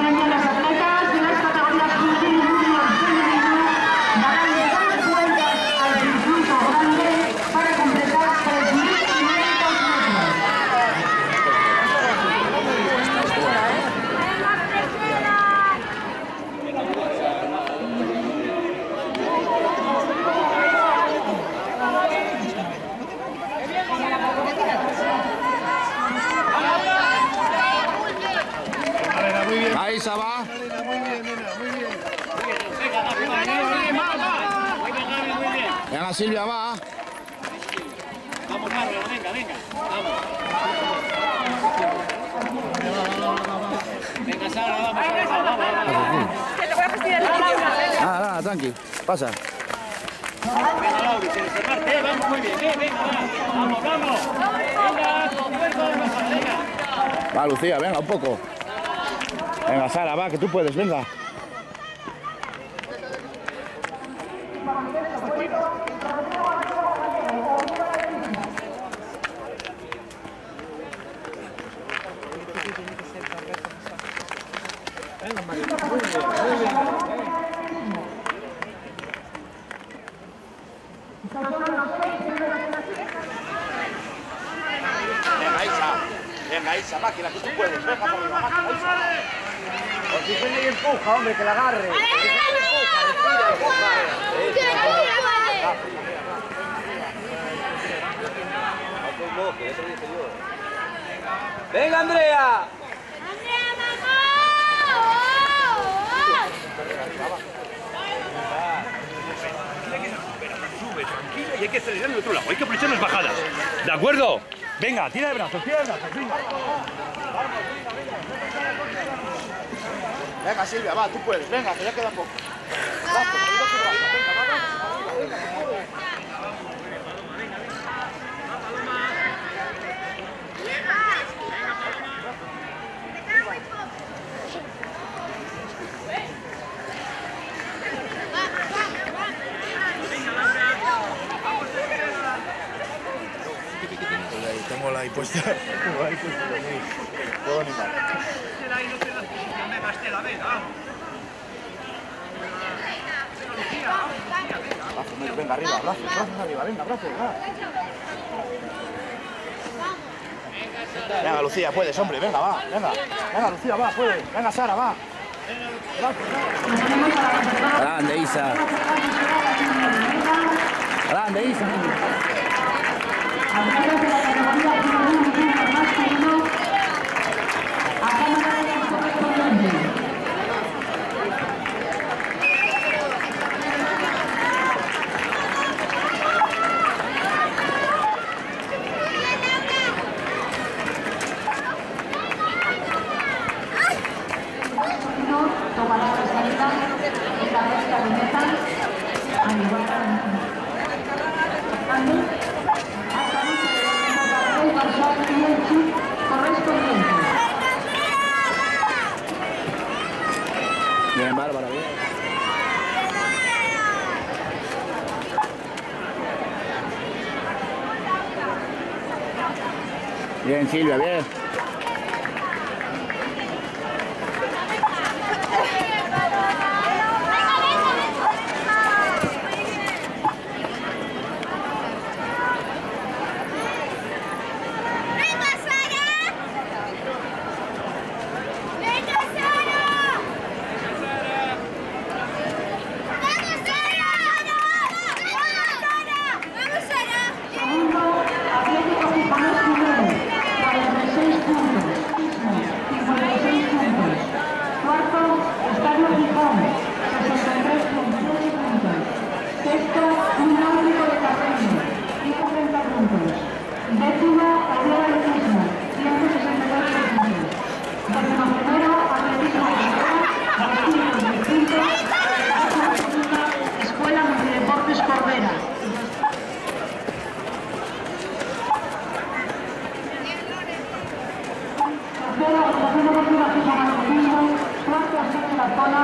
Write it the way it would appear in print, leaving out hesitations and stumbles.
premian las atletas de las categorías infantil, junior, femenino, darán de dar vueltas al circuito grande para completar 3.500 metros. Ahí se va. Muy bien, nena, muy bien. Venga, Silvia, va. Vamos, Carlos, venga, venga. Vamos. Venga, Sara, vamos. Que te voy a fastidiar el vídeo. Nada, tranqui. Pasa. Venga, Lauri, sin reservarte, vamos muy bien, venga, va. Vamos, vamos. Venga. Va, Lucía, venga, un poco. Venga, Sara, va, que tú puedes, venga. Venga, Isa, máquina, que tú puedes. Venga, por la máquina, Isa. Oxígeno y empuja, hombre, que la agarre. Oxígeno y empuja, respira, empuja. Venga, Andrea. Tranquila, y hay que acelerar en el otro lado, hay que aprovechar las bajadas. ¿De acuerdo? Venga, tira de brazos, venga. Venga, Silvia, va, tú puedes. Venga, que ya queda poco. Va, pues, ayuda a tu brazo. Venga, vamos. Tengo la ahí puesta. Puedo animar. Venga, arriba, brazos arriba, venga, brazos, va. Venga, Lucía, puedes, hombre, venga, va, venga. Venga, Lucía, va, puedes. Venga, Sara, va. Grande, Isa. Grande, Isa. Atletas de la categoría femenino junior masculino a cámara correspondiente. Tomará la salida y la recta de meta al igual que correspondiente. Bien, Bárbara, bien. Bien, Silvia, bien. Segundo, Atlético Gijonés primero, 46 puntos. Istmo, 56 puntos. Cuarto, Estadio Gijón, 63 puntos. Sexto, un náutico de Carreño, 130 puntos. Décimo, Oviedo Atletismo, 162 puntos. Décimo primero, Atletismo Gijón, 210 puntos. Décimo segunda, Escuela Multideportes Corbera. Tercero, Asociación Deportiva Gijón Atletismo, cuarto, Asociación La Zona,